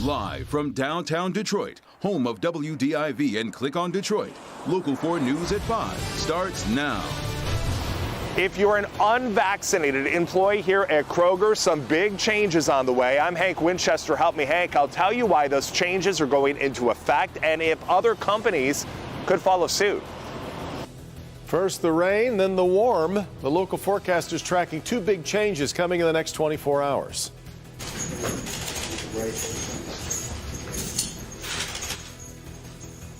Live from downtown Detroit, home of WDIV and Click on Detroit, Local 4 News at 5 starts now. If you're an unvaccinated employee here at Kroger, some big changes on the way. I'm Hank Winchester. Help me, Hank. I'll tell you why those changes are going into effect and if other companies could follow suit. First the rain, then the warm. The local forecast is tracking two big changes coming in the next 24 hours.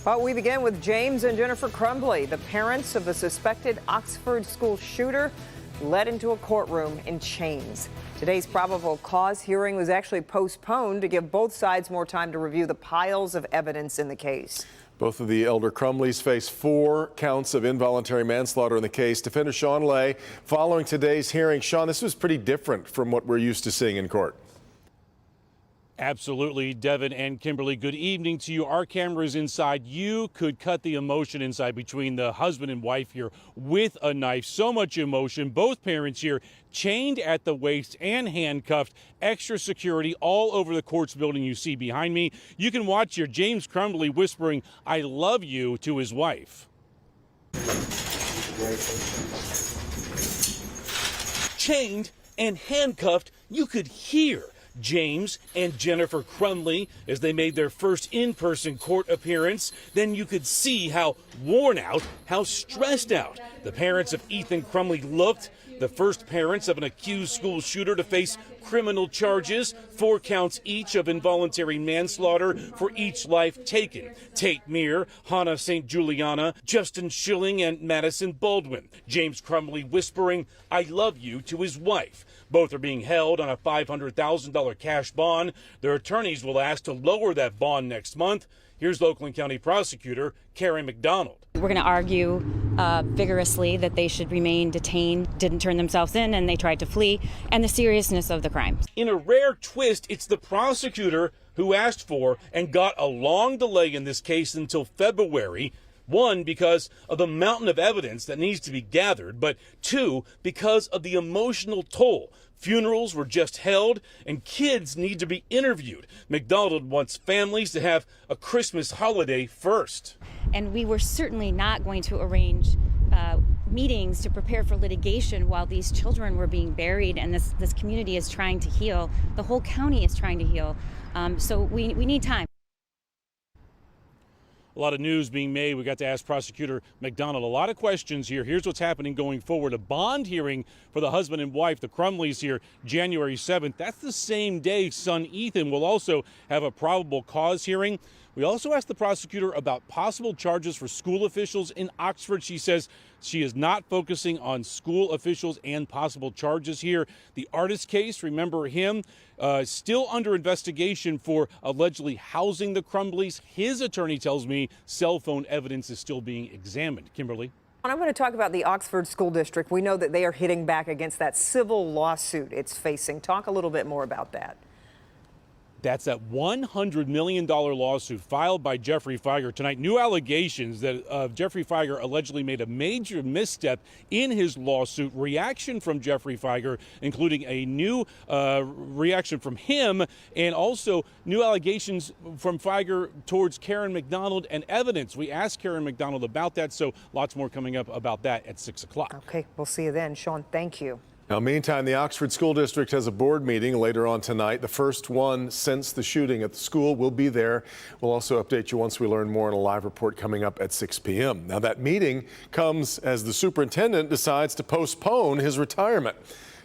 Well, we begin with James and Jennifer Crumbley, the parents of the suspected Oxford school shooter, led into a courtroom in chains. Today's probable cause hearing was actually postponed to give both sides more time to review the piles of evidence in the case. Both of the elder Crumleys face 4 counts of involuntary manslaughter in the case. Defender Sean Lay, following today's hearing. Sean, this was pretty different from what we're used to seeing in court. Absolutely, Devin and Kimberly, good evening to you. Our cameras inside. You could cut the emotion inside between the husband and wife here with a knife. So much emotion. Both parents here chained at the waist and handcuffed. Extra security all over the courts building you see behind me. You can watch here James Crumbley whispering, "I love you," to his wife. Chained and handcuffed, you could hear James and Jennifer Crumbley as they made their first in-person court appearance. Then you could see how worn out, how stressed out the parents of Ethan Crumbley looked. The first parents of an accused school shooter to face criminal charges, 4 counts each of involuntary manslaughter for each life taken. Tate Meir, Hannah St. Juliana, Justin Schilling, and Madison Baldwin. James Crumbley whispering, "I love you," to his wife. Both are being held on a $500,000 cash bond. Their attorneys will ask to lower that bond next month. Here's Oakland County Prosecutor Karen McDonald. We're going to argue vigorously that they should remain detained, didn't turn themselves in, and they tried to flee, and the seriousness of the crime. In a rare twist, it's the prosecutor who asked for and got a long delay in this case until February. 1, because of the mountain of evidence that needs to be gathered, but 2, because of the emotional toll. Funerals were just held, and kids need to be interviewed. McDonald wants families to have a Christmas holiday first. And we were certainly not going to arrange meetings to prepare for litigation while these children were being buried, and this community is trying to heal. The whole county is trying to heal. So we need time. A lot of news being made. We got to ask Prosecutor McDonald a lot of questions here. Here's what's happening going forward. A bond hearing for the husband and wife, the Crumleys, here January 7th. That's the same day son Ethan will also have a probable cause hearing. We also asked the prosecutor about possible charges for school officials in Oxford. She says she is not focusing on school officials and possible charges here. The artist case, remember him, still under investigation for allegedly housing the Crumbleys. His attorney tells me cell phone evidence is still being examined. Kimberly. I want to talk about the Oxford School District. We know that they are hitting back against that civil lawsuit it's facing. Talk a little bit more about that. That's that $100 million lawsuit filed by Jeffrey Feiger tonight. New allegations that Jeffrey Feiger allegedly made a major misstep in his lawsuit. Reaction from Jeffrey Feiger, including a new reaction from him, and also new allegations from Feiger towards Karen McDonald and evidence. We asked Karen McDonald about that, so lots more coming up about that at 6 o'clock. Okay, we'll see you then. Sean, thank you. Now, meantime, the Oxford School District has a board meeting later on tonight, the first one since the shooting at the school. We'll be there. We'll also update you once we learn more in a live report coming up at 6 p.m. Now, that meeting comes as the superintendent decides to postpone his retirement.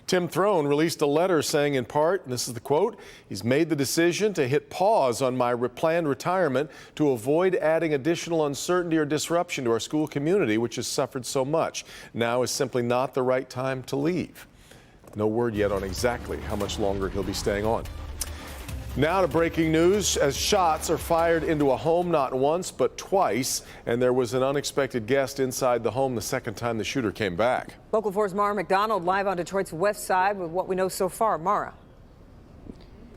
Tim Throne released a letter saying in part, and this is the quote, "He's made the decision to hit pause on my planned retirement to avoid adding additional uncertainty or disruption to our school community, which has suffered so much. Now is simply not the right time to leave." No word yet on exactly how much longer he'll be staying on. Now to breaking news as shots are fired into a home not once but twice, and there was an unexpected guest inside the home the second time the shooter came back. Local 4's Mara McDonald live on Detroit's west side with what we know so far. Mara.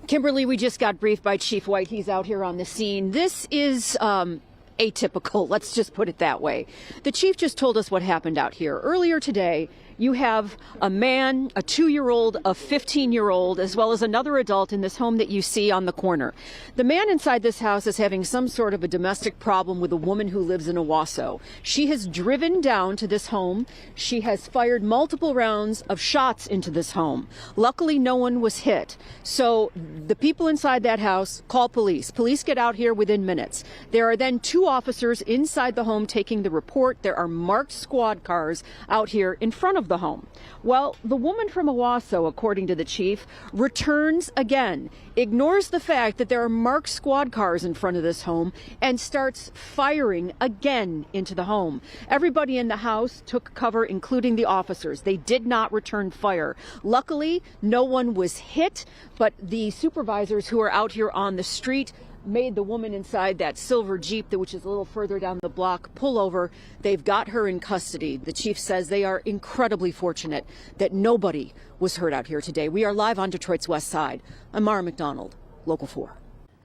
Kimberly, we just got briefed by Chief White. He's out here on the scene. This is atypical. Let's just put it that way. The chief just told us what happened out here. Earlier today, You have a man, a 2-year-old, a 15-year-old, as well as another adult in this home that you see on the corner. The man inside this house is having some sort of a domestic problem with a woman who lives in Owasso. She has driven down to this home. She has fired multiple rounds of shots into this home. Luckily, no one was hit. So the people inside that house call police. Police get out here within minutes. There are then 2 officers inside the home taking the report. There are marked squad cars out here in front of the home. Well, the woman from Owasso, according to the chief, returns again, ignores the fact that there are marked squad cars in front of this home, and starts firing again into the home. Everybody in the house took cover, including the officers. They did not return fire. Luckily, no one was hit, but the supervisors who are out here on the street made the woman inside that silver Jeep, which is a little further down the block, pull over. They've got her in custody. The chief says they are incredibly fortunate that nobody was hurt out here today. We are live on Detroit's West Side. I'm Mara McDonald, Local 4.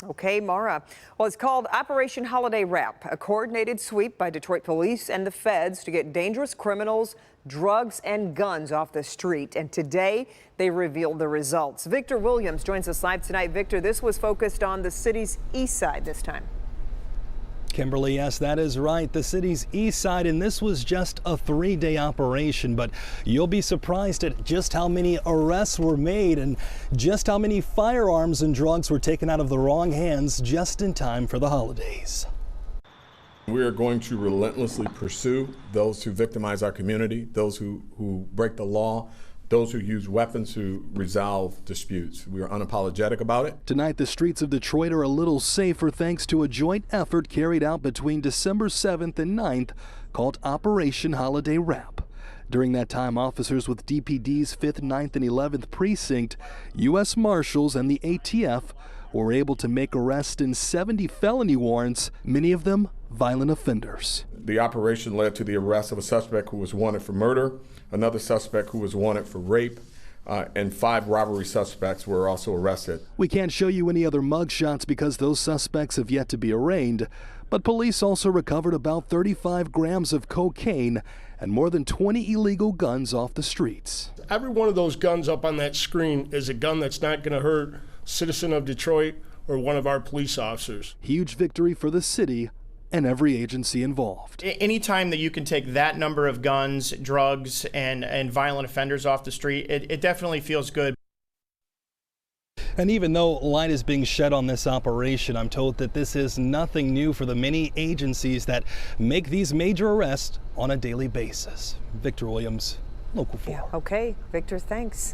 Okay, Mara. Well, it's called Operation Holiday Wrap, a coordinated sweep by Detroit police and the feds to get dangerous criminals, drugs, and guns off the street. And today, they revealed the results. Victor Williams joins us live tonight. Victor, this was focused on the city's east side this time. Kimberly, yes, that is right. The city's east side, and this was just a 3-day operation, but you'll be surprised at just how many arrests were made and just how many firearms and drugs were taken out of the wrong hands just in time for the holidays. We are going to relentlessly pursue those who victimize our community, those who break the law, those who use weapons to resolve disputes. We are unapologetic about it. Tonight, the streets of Detroit are a little safer thanks to a joint effort carried out between December 7th and 9th called Operation Holiday Wrap. During that time, officers with DPD's 5th, 9th, and 11th Precinct, U.S. Marshals, and the ATF were able to make arrests in 70 felony warrants, many of them violent offenders. The operation led to the arrest of a suspect who was wanted for murder, another suspect who was wanted for rape, and 5 robbery suspects were also arrested. We can't show you any other mugshots because those suspects have yet to be arraigned, but police also recovered about 35 grams of cocaine and more than 20 illegal guns off the streets. Every one of those guns up on that screen is a gun that's not going to hurt a citizen of Detroit or one of our police officers. Huge victory for the city and every agency involved. Anytime that you can take that number of guns, drugs, and violent offenders off the street, it definitely feels good. And even though light is being shed on this operation, I'm told that this is nothing new for the many agencies that make these major arrests on a daily basis. Victor Williams, Local 4. Yeah, okay, Victor, thanks.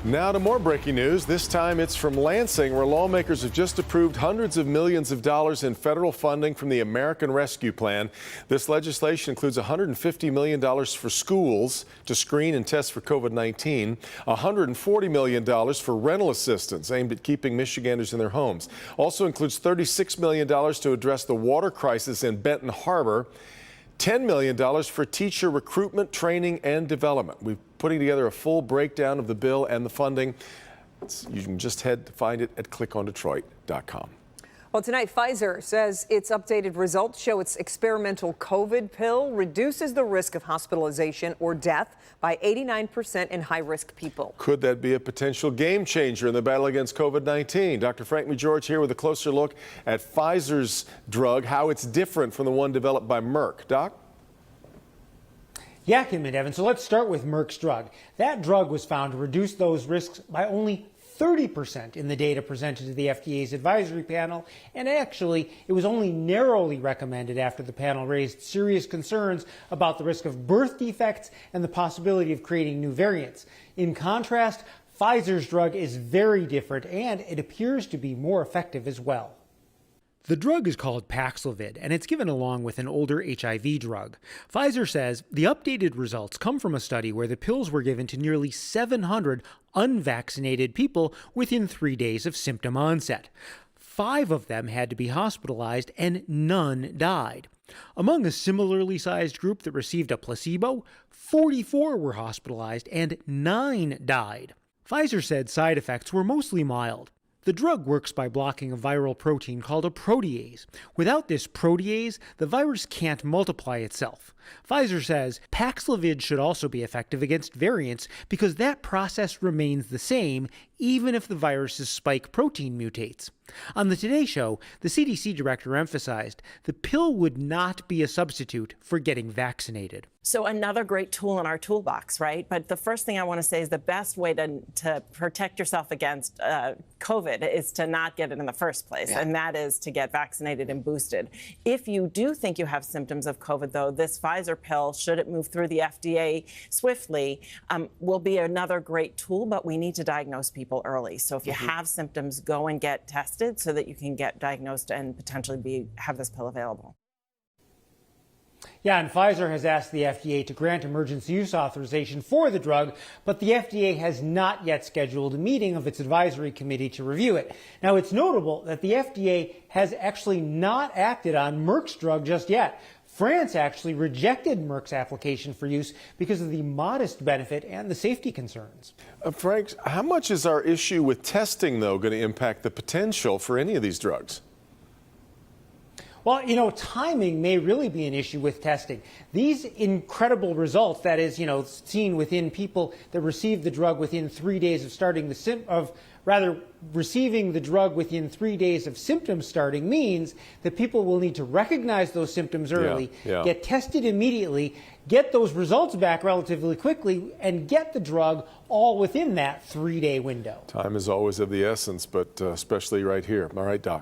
Now to more breaking news. This time it's from Lansing, where lawmakers have just approved hundreds of millions of dollars in federal funding from the American Rescue Plan. This legislation includes $150 million for schools to screen and test for COVID-19, $140 million for rental assistance aimed at keeping Michiganders in their homes. Also includes $36 million to address the water crisis in Benton Harbor, $10 million for teacher recruitment, training, and development. We're putting together a full breakdown of the bill and the funding. You can just head to find it at clickondetroit.com. Well, tonight, Pfizer says its updated results show its experimental COVID pill reduces the risk of hospitalization or death by 89% in high-risk people. Could that be a potential game changer in the battle against COVID-19? Dr. Frank McGeorge here with a closer look at Pfizer's drug, how it's different from the one developed by Merck. Doc? Yeah, Kim and Evan. So let's start with Merck's drug. That drug was found to reduce those risks by only 30% in the data presented to the FDA's advisory panel, and actually it was only narrowly recommended after the panel raised serious concerns about the risk of birth defects and the possibility of creating new variants. In contrast, Pfizer's drug is very different, and it appears to be more effective as well. The drug is called Paxlovid, and it's given along with an older HIV drug. Pfizer says the updated results come from a study where the pills were given to nearly 700 unvaccinated people within 3 days of symptom onset. 5 of them had to be hospitalized, and none died. Among a similarly sized group that received a placebo, 44 were hospitalized and 9 died. Pfizer said side effects were mostly mild. The drug works by blocking a viral protein called a protease. Without this protease, the virus can't multiply itself. Pfizer says Paxlovid should also be effective against variants because that process remains the same even if the virus's spike protein mutates. On the Today Show, the CDC director emphasized the pill would not be a substitute for getting vaccinated. So another great tool in our toolbox, right? But the first thing I want to say is the best way to protect yourself against COVID is to not get it in the first place, and that is to get vaccinated and boosted. If you do think you have symptoms of COVID, though, this Pfizer pill, should it move through the FDA swiftly, will be another great tool, but we need to diagnose people early. So if you have symptoms, go and get tested so that you can get diagnosed and potentially have this pill available. Yeah, and Pfizer has asked the FDA to grant emergency use authorization for the drug, but the FDA has not yet scheduled a meeting of its advisory committee to review it. Now, it's notable that the FDA has actually not acted on Merck's drug just yet. France actually rejected Merck's application for use because of the modest benefit and the safety concerns. Frank, how much is our issue with testing, though, going to impact the potential for any of these drugs? Well, timing may really be an issue with testing. These incredible results, that is, seen within people that receive the drug within 3 days of receiving the drug within 3 days of symptoms starting, means that people will need to recognize those symptoms early, get tested immediately, get those results back relatively quickly, and get the drug all within that 3-day window. Time is always of the essence, but especially right here. All right, Doc.